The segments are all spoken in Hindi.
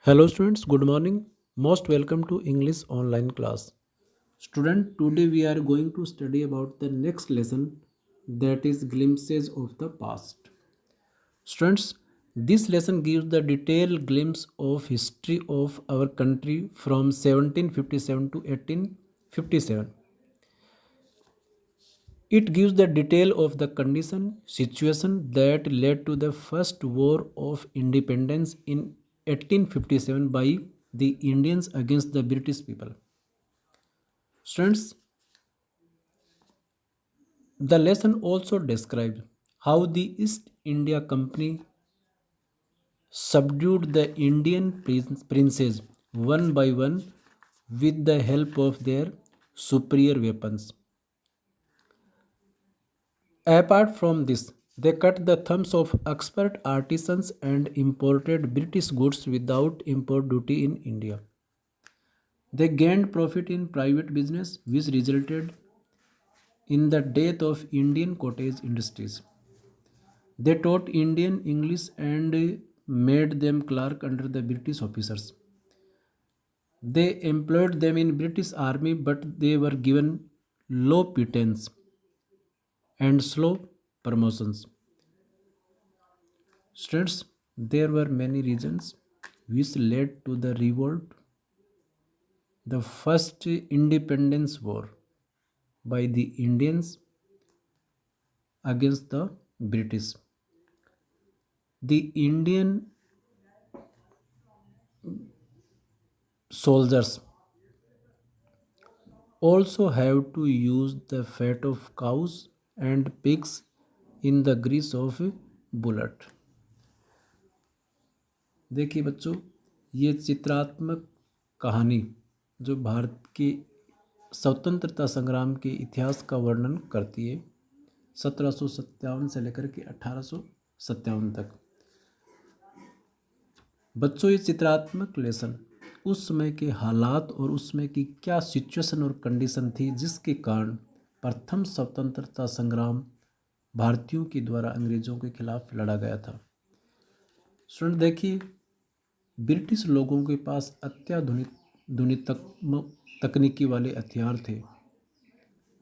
Hello students, good morning. Most welcome to English online class. Student, today we are going to study about the next lesson, that is glimpses of the past. Students, this lesson gives the detailed glimpse of history of our country from 1757 to 1857. It gives the detail of the situation that led to the first war of independence in 1857 by the Indians against the British people. Students, the lesson also describes how the East India Company subdued the Indian princes one by one with the help of their superior weapons. Apart from this, they cut the thumbs of expert artisans and imported British goods without import duty in India. They gained profit in private business, which resulted in the death of Indian cottage industries. They taught Indian English and made them clerk under the British officers. They employed them in British army, but they were given low pittance and slow promotions. Students, there were many reasons which led to the revolt, the first independence war by the Indians against the British. The Indian soldiers also have to use the fat of cows and pigs in the grease of bullet. देखिए बच्चों, ये चित्रात्मक कहानी जो भारत के स्वतंत्रता संग्राम के इतिहास का वर्णन करती है 1757 से लेकर के 1857 तक। बच्चों, ये चित्रात्मक लेसन उस समय के हालात और उस समय की क्या सिचुएशन और कंडीशन थी जिसके कारण प्रथम स्वतंत्रता संग्राम भारतीयों के द्वारा अंग्रेजों के खिलाफ लड़ा गया था। स्टूडेंट देखिए, ब्रिटिश लोगों के पास अत्याधुनिक तकनीकी वाले हथियार थे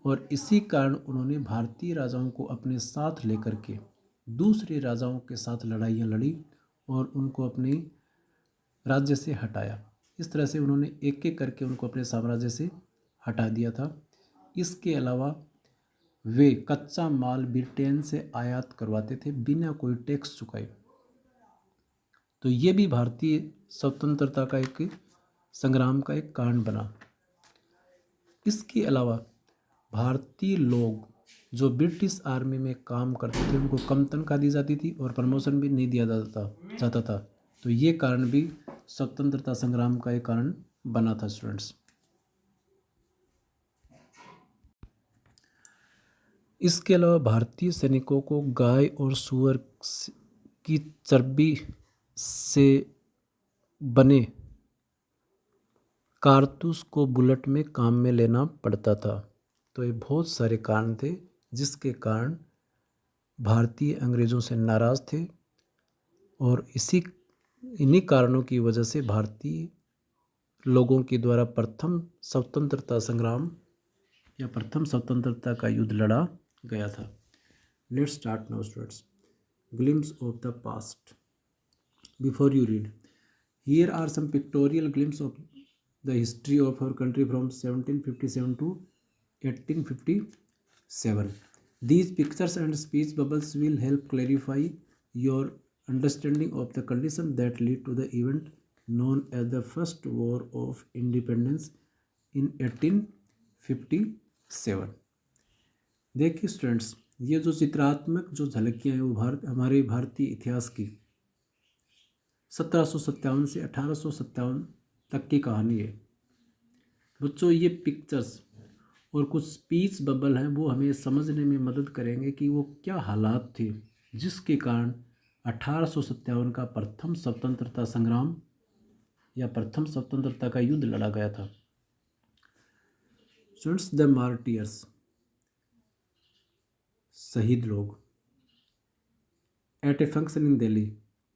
और इसी कारण उन्होंने भारतीय राजाओं को अपने साथ लेकर के दूसरे राजाओं के साथ लड़ाइयाँ लड़ी और उनको अपने राज्य से हटाया। इस तरह से उन्होंने एक एक करके उनको अपने साम्राज्य से हटा दिया था। इसके अलावा वे कच्चा माल ब्रिटेन से आयात करवाते थे बिना कोई टैक्स चुकाए। तो ये भी भारतीय स्वतंत्रता का एक संग्राम का एक कारण बना। इसके अलावा भारतीय लोग जो ब्रिटिश आर्मी में काम करते थे उनको कम तनख्वाह दी जाती थी और प्रमोशन भी नहीं दिया जाता था। तो ये कारण भी स्वतंत्रता संग्राम का एक कारण बना था। स्टूडेंट्स, इसके अलावा भारतीय सैनिकों को गाय और सूअर की चर्बी से बने कारतूस को बुलेट में काम में लेना पड़ता था। तो ये बहुत सारे कारण थे जिसके कारण भारतीय अंग्रेज़ों से नाराज़ थे और इन्हीं कारणों की वजह से भारतीय लोगों के द्वारा प्रथम स्वतंत्रता संग्राम या प्रथम स्वतंत्रता का युद्ध लड़ा गया था। Let's start now students. Glimpse of the past. Before you read, here are some pictorial glimpse of the history of our country from 1757 to 1857. These pictures and speech bubbles will help clarify your understanding of the condition that lead to the event known as the First War of Independence in 1857. देखिए स्टूडेंट्स, ये जो चित्रात्मक जो झलकियाँ हैं वो हमारे भारतीय इतिहास की 1757 से 1857 तक की कहानी है। बच्चों, ये पिक्चर्स और कुछ स्पीच बबल हैं वो हमें समझने में मदद करेंगे कि वो क्या हालात थे जिसके कारण 1857 का प्रथम स्वतंत्रता संग्राम या प्रथम स्वतंत्रता का युद्ध लड़ा गया था। स्टूडेंट्स, द मार्टियर्स, शहीद लोग। At a function in Delhi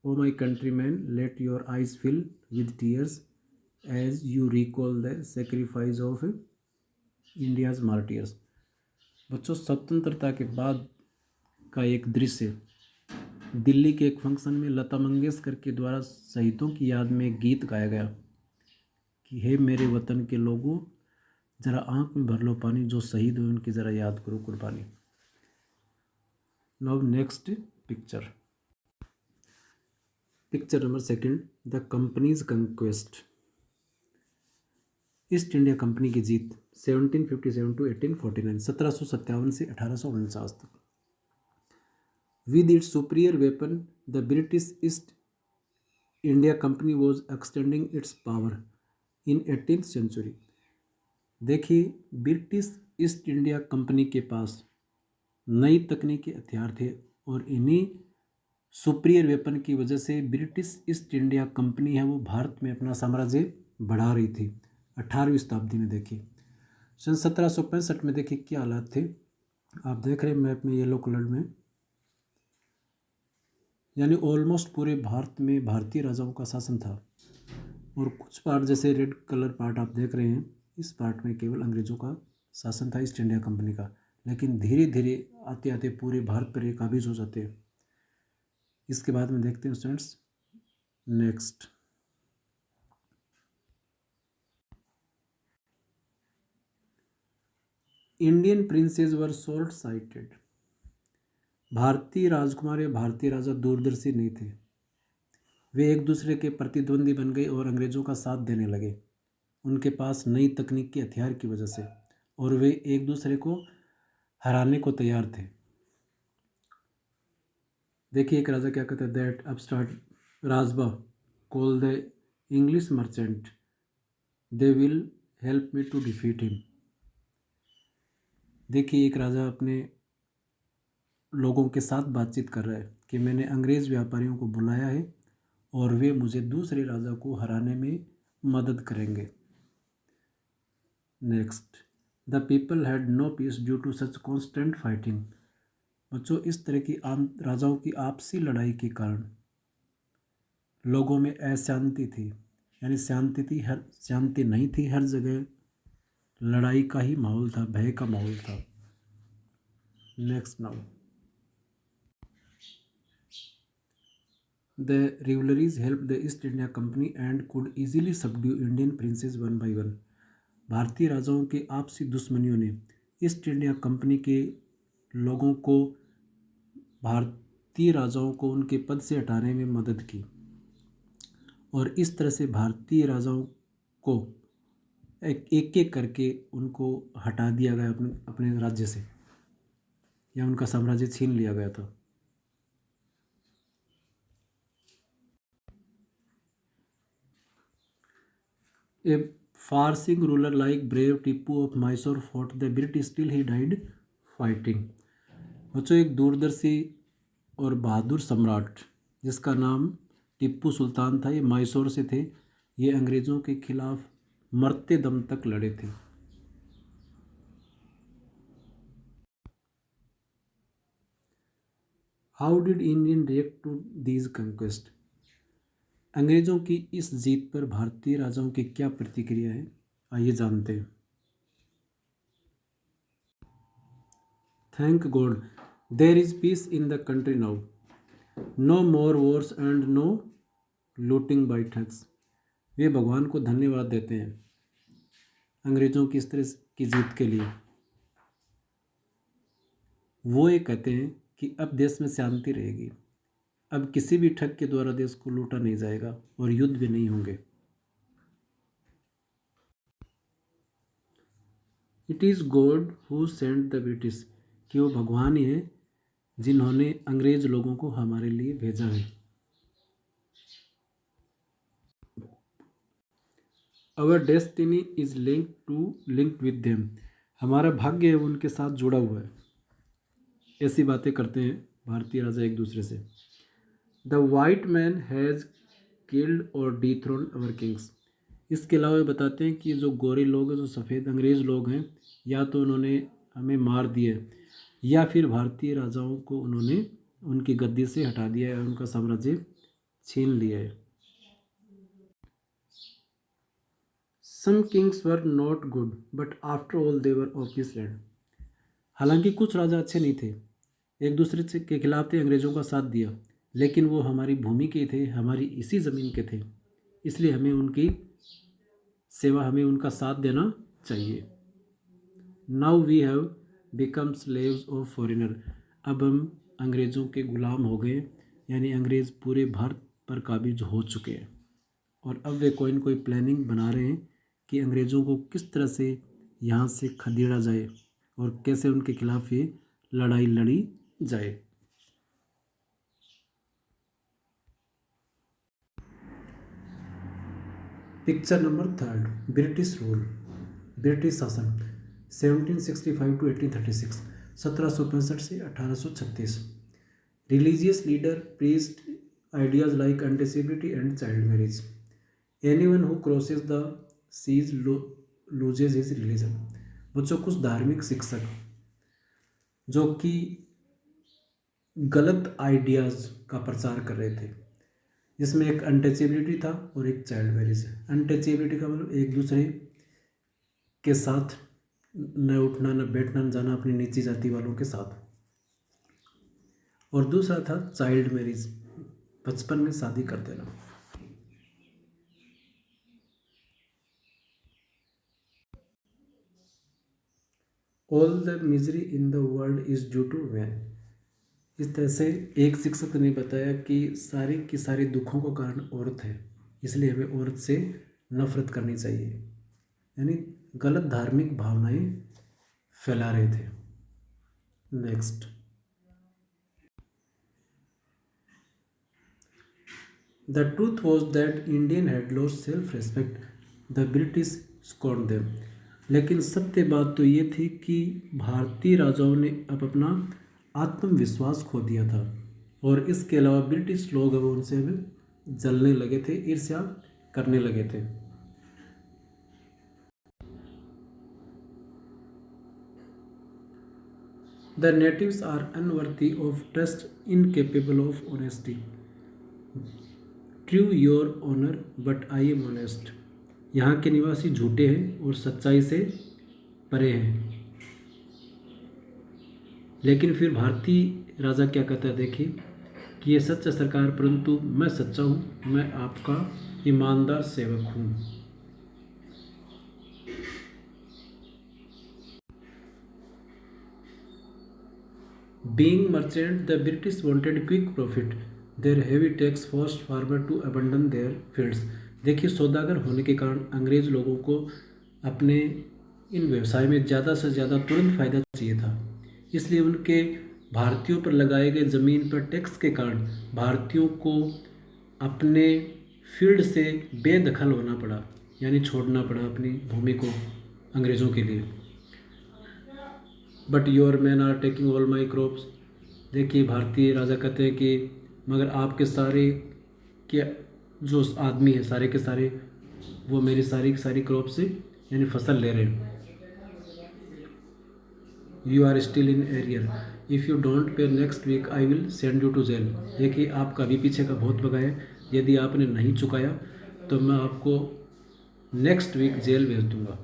o my countrymen, let your eyes fill with tears as you recall the sacrifice of India's martyrs. बच्चों, स्वतंत्रता के बाद का एक दृश्य दिल्ली के एक फंक्शन में लता मंगेशकर के द्वारा शहीदों की याद में एक गीत गाया गया कि हे मेरे वतन के लोगों, ज़रा आँख में भर लो पानी, जो शहीद हुए उनकी ज़रा याद करो कुर्बानी। Now next picture, picture number second, the company's conquest. East India Company की जीत 1757 टू 1849, 1757 से 1849 तक। With its superior weapon the British East India Company was extending its power in 18th century. देखिए, ब्रिटिश ईस्ट इंडिया कंपनी के पास नई तकनीकी हथियार थे और इन्हीं सुपीरियर वेपन की वजह से ब्रिटिश ईस्ट इंडिया कंपनी है वो भारत में अपना साम्राज्य बढ़ा रही थी। 18वीं शताब्दी में देखिए, सन 1765 में देखिए क्या हालात थे, आप देख रहे हैं मैप में येलो कलर में, यानी ऑलमोस्ट पूरे भारत में भारतीय राजाओं का शासन था और कुछ पार्ट जैसे रेड कलर पार्ट आप देख रहे हैं, इस पार्ट में केवल अंग्रेज़ों का शासन था, ईस्ट इंडिया कंपनी का। लेकिन धीरे धीरे आते आते पूरे भारत पर ये काबिज हो जाते हैं। इसके बाद में देखते हैं स्टूडेंट्स नेक्स्ट, इंडियन प्रिंसेस वर शॉर्ट साइटेड। भारतीय राजकुमार या भारतीय राजा दूरदर्शी नहीं थे, वे एक दूसरे के प्रतिद्वंदी बन गए और अंग्रेज़ों का साथ देने लगे उनके पास नई तकनीक के हथियार की वजह से, और वे एक दूसरे को हराने को तैयार थे। देखिए एक राजा क्या कहता है, दैट अपस्टार्ट राजबा call the English merchant, they will help me to defeat him. देखिए एक राजा अपने लोगों के साथ बातचीत कर रहा है कि मैंने अंग्रेज़ व्यापारियों को बुलाया है और वे मुझे दूसरे राजा को हराने में मदद करेंगे। Next, the people had no peace due to such constant fighting. बच्चों, इस तरह की आम राजाओं की आपसी लड़ाई के कारण लोगों में अशांति थी, यानी शांति नहीं थी, हर जगह लड़ाई का ही माहौल था, भय का माहौल था। Next now, the rivalries help the East India company and could easily subdue Indian princes one by one. भारतीय राजाओं के आपसी दुश्मनियों ने ईस्ट इंडिया कंपनी के लोगों को, भारतीय राजाओं को उनके पद से हटाने में मदद की और इस तरह से भारतीय राजाओं को एक एक करके उनको हटा दिया गया अपने अपने राज्य से, या उनका साम्राज्य छीन लिया गया था। A far-seeing ruler like brave Tipu of Mysore fought the British till he died fighting. बच्चों, एक दूरदर्शी और बहादुर सम्राट जिसका नाम टीपू सुल्तान था, ये मैसूर से थे, ये अंग्रेज़ों के खिलाफ मरते दम तक लड़े थे। How did Indian react to these conquest. अंग्रेज़ों की इस जीत पर भारतीय राजाओं की क्या प्रतिक्रिया है, आइए जानते हैं। Thank God there is peace in the country now, no more wars and no looting by thugs. वे भगवान को धन्यवाद देते हैं अंग्रेज़ों की इस तरह की जीत के लिए। वो ये कहते हैं कि अब देश में शांति रहेगी, अब किसी भी ठग के द्वारा देश को लूटा नहीं जाएगा और युद्ध भी नहीं होंगे। It is God who sent the British, कि वो भगवान ही है जिन्होंने अंग्रेज लोगों को हमारे लिए भेजा है। Our destiny is linked with them, हमारा भाग्य है उनके साथ जुड़ा हुआ है। ऐसी बातें करते हैं भारतीय राजा एक दूसरे से। The white man has killed और डिथ्रोन्ड अवर किंग्स। इसके अलावा बताते हैं कि जो गोरे लोग हैं, जो सफ़ेद अंग्रेज़ लोग हैं, या तो उन्होंने हमें मार दिया या फिर भारतीय राजाओं को उन्होंने उनकी गद्दी से हटा दिया है, उनका साम्राज्य छीन लिया है। Some kings were not good but after all they were of this land. हालांकि कुछ राजा अच्छे नहीं थे, एक दूसरे से के खिलाफ थे, अंग्रेज़ों का साथ दिया, लेकिन वो हमारी भूमि के थे, हमारी इसी ज़मीन के थे, इसलिए हमें उनकी सेवा, हमें उनका साथ देना चाहिए। Now we have become slaves of foreigner. अब हम अंग्रेज़ों के ग़ुलाम हो गए, यानी अंग्रेज़ पूरे भारत पर काबिज हो चुके हैं। और अब वे कोई न कोई प्लानिंग बना रहे हैं कि अंग्रेज़ों को किस तरह से यहाँ से खदेड़ा जाए और कैसे उनके खिलाफ ये लड़ाई लड़ी जाए। Picture number 3, British rule, British शासन 1765 टू 1836, 1765 से 1836। Religious leader priest ideas like untouchability and child marriage. Anyone who crosses the seas loses his religion. बच्चों, कुछ धार्मिक शिक्षक जो कि गलत आइडियाज़ का प्रचार कर रहे थे, जिसमें एक अनटचेबिलिटी था और एक चाइल्ड मैरिज है। अनटचेबिलिटी का मतलब एक दूसरे के साथ न उठना, न बैठना, न जाना अपनी नीची जाति वालों के साथ, और दूसरा था चाइल्ड मैरिज, बचपन में शादी कर देना। All the misery in the world is due to man. इस तरह से एक शिक्षक ने बताया कि सारे के सारे दुखों का कारण औरत है, इसलिए हमें औरत से नफरत करनी चाहिए, यानी गलत धार्मिक भावनाएं फैला रहे थे। Next, the truth was that Indian had lost self respect, the British scorn them. लेकिन सत्य बात तो ये थी कि भारतीय राजाओं ने अब अपना आत्मविश्वास खो दिया था, और इसके अलावा ब्रिटिश लोग अब उनसे अब जलने लगे थे, ईर्ष्या करने लगे थे। The natives are unworthy of trust, incapable of honesty. True your honour but I am honest. यहाँ के निवासी झूठे हैं और सच्चाई से परे हैं। लेकिन फिर भारतीय राजा क्या कहता है, देखिए कि ये सच है सरकार, परंतु मैं सच्चा हूँ, मैं आपका ईमानदार सेवक हूँ। Being merchant, the British wanted quick profit. Their heavy tax forced farmer to abandon their fields. देखिए, सौदागर होने के कारण अंग्रेज लोगों को अपने इन व्यवसाय में ज़्यादा से ज़्यादा तुरंत फायदा चाहिए था, इसलिए उनके भारतीयों पर लगाए गए ज़मीन पर टैक्स के कारण भारतीयों को अपने फील्ड से बेदखल होना पड़ा, यानी छोड़ना पड़ा अपनी भूमि को अंग्रेज़ों के लिए। But your man are taking all my crops. देखिए, भारतीय राजा कहते हैं कि मगर आपके सारे के जो आदमी हैं, सारे के सारे वो मेरी सारी की सारी क्रॉप से यानी फसल ले रहे हैं। You are still in arrear, if you don't pay next week I will send you to jail. देखिए, आपका अभी पीछे का बहुत बगा है, यदि आपने नहीं चुकाया तो मैं आपको नेक्स्ट वीक जेल भेज दूंगा।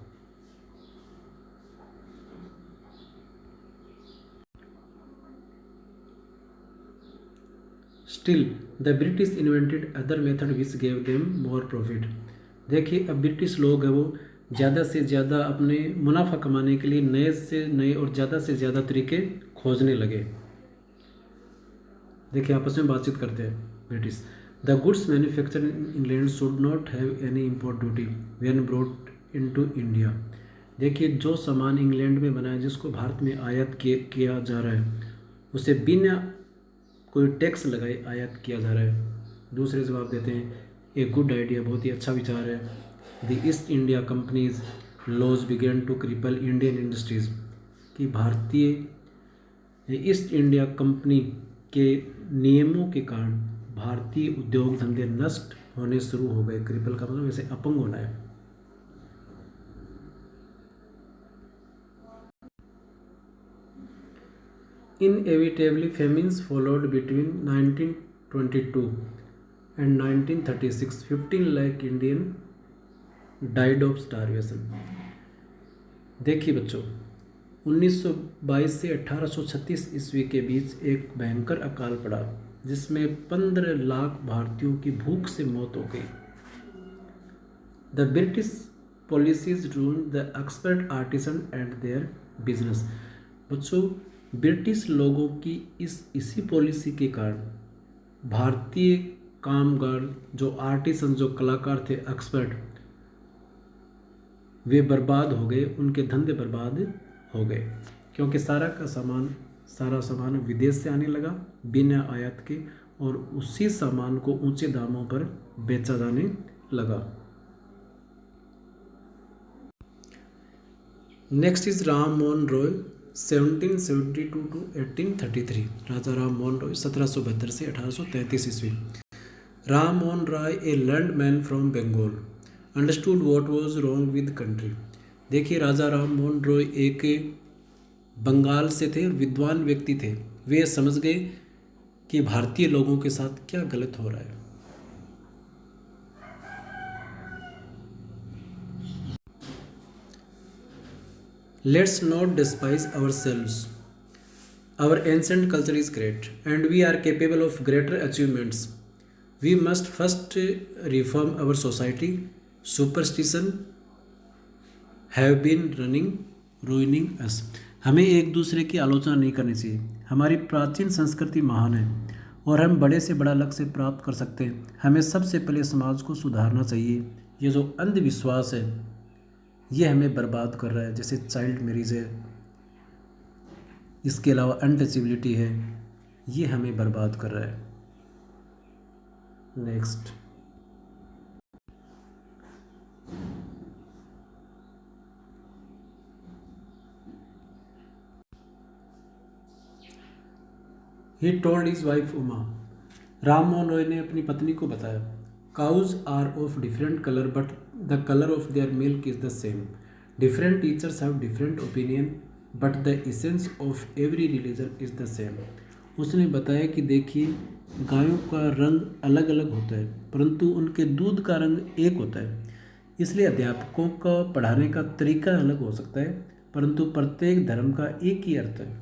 Still the British invented other method which gave them more profit. देखिए, अब ब्रिटिश लोग हैं वो ज़्यादा से ज़्यादा अपने मुनाफा कमाने के लिए नए से नए और ज़्यादा से ज़्यादा तरीके खोजने लगे। देखिए, आपस में बातचीत करते हैं British. The goods manufacture in England should not have any import duty when brought into India. देखिए, जो सामान इंग्लैंड में बना है, जिसको भारत में आयात किया जा रहा है, उसे बिना कोई टैक्स लगाए आयात किया जा रहा है। दूसरे जवाब देते हैं, एक गुड आइडिया, बहुत ही अच्छा विचार है। The East India Company's laws begin to cripple Indian industries. कि भारतीय ईस्ट इंडिया कंपनी के नियमों के कारण भारतीय उद्योग धंधे नष्ट होने शुरू हो गए। क्रिपल का मतलब वैसे अपंग होना है। Inevitably famines followed between 1922 and 1936 15 lakh Indian died of starvation। देखिए बच्चों, 1922 से 1836 ईस्वी के बीच एक भयंकर अकाल पड़ा जिसमें 15 लाख भारतीयों की भूख से मौत हो गई। The British policies rule the expert artisan and their business. बच्चों, ब्रिटिश लोगों की इसी पॉलिसी के कारण भारतीय कामगार जो आर्टिसन जो कलाकार थे एक्सपर्ट, वे बर्बाद हो गए, उनके धंधे बर्बाद हो गए क्योंकि सारा सामान विदेश से आने लगा बिना आयात के और उसी सामान को ऊंचे दामों पर बेचा जाने लगा। Next is Ram Mohan Roy 1772 to 1833। Raja Ram Mohan Roy 1772 से 1833 ईस्वी। Ram Mohan Roy a landman from Bengal understood what was wrong with country. देखिए, राजा राम मोहन रॉय एक बंगाल से थे, विद्वान व्यक्ति थे। वे समझ गए कि भारतीय लोगों के साथ क्या गलत हो रहा है। Let's not despise ourselves. Our ancient culture is great and we are capable of greater achievements. We must first reform our society. Superstition have been ruining us. हमें एक दूसरे की आलोचना नहीं करनी चाहिए। हमारी प्राचीन संस्कृति महान है और हम बड़े से बड़ा लक्ष्य प्राप्त कर सकते हैं। हमें सबसे पहले समाज को सुधारना चाहिए। ये जो अंधविश्वास है ये हमें बर्बाद कर रहा है, जैसे चाइल्ड मैरिज है, इसके अलावा अनटचेबिलिटी है, ये हमें बर्बाद कर रहा है। Next, he told his wife Uma. Ram Mohan Roy ने अपनी पत्नी को बताया, cows are of different colour but the colour of their milk is the same. Different teachers have different opinion but the essence of every religion is the same. उसने बताया कि देखिए, गायों का रंग अलग अलग होता है परंतु उनके दूध का रंग एक होता है। इसलिए अध्यापकों का पढ़ाने का तरीका अलग हो सकता है परंतु प्रत्येक धर्म का एक ही अर्थ है।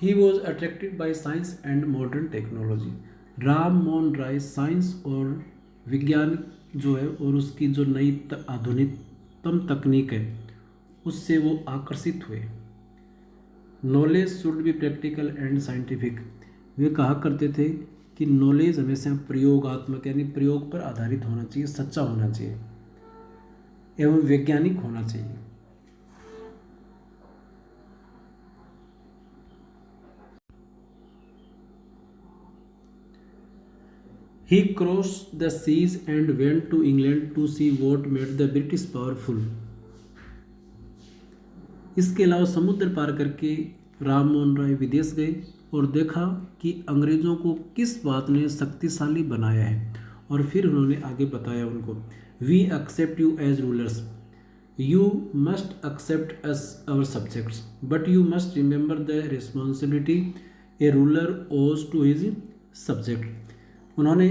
He was attracted by science and modern technology। Ram Mohan Roy science और विज्ञान जो है और उसकी जो नई आधुनिकतम तकनीक है उससे वो आकर्षित हुए। Knowledge should be practical and scientific. वे कहा करते थे कि नॉलेज हमेशा प्रयोगात्मक यानी प्रयोग पर आधारित होना चाहिए, सच्चा होना चाहिए एवं वैज्ञानिक होना चाहिए। He crossed the seas and went to England to see what made the British powerful। इसके अलावा समुद्र पार करके राम मोहन राय विदेश गए और देखा कि अंग्रेज़ों को किस बात ने शक्तिशाली बनाया है और फिर उन्होंने आगे बताया उनको, we accept you as rulers, you must accept us our subjects but you must remember the responsibility a ruler owes to his subject. उन्होंने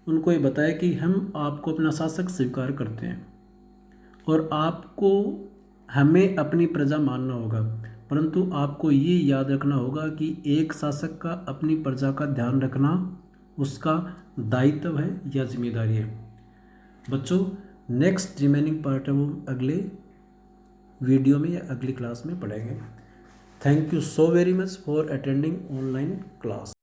उनको ये बताया कि हम आपको अपना शासक स्वीकार करते हैं और आपको हमें अपनी प्रजा मानना होगा परंतु आपको ये याद रखना होगा कि एक शासक का अपनी प्रजा का ध्यान रखना उसका दायित्व है या जिम्मेदारी है। बच्चों, नेक्स्ट रिमेनिंग पार्ट हम अगले वीडियो में या अगली क्लास में पढ़ेंगे। Thank you so very much for attending online class.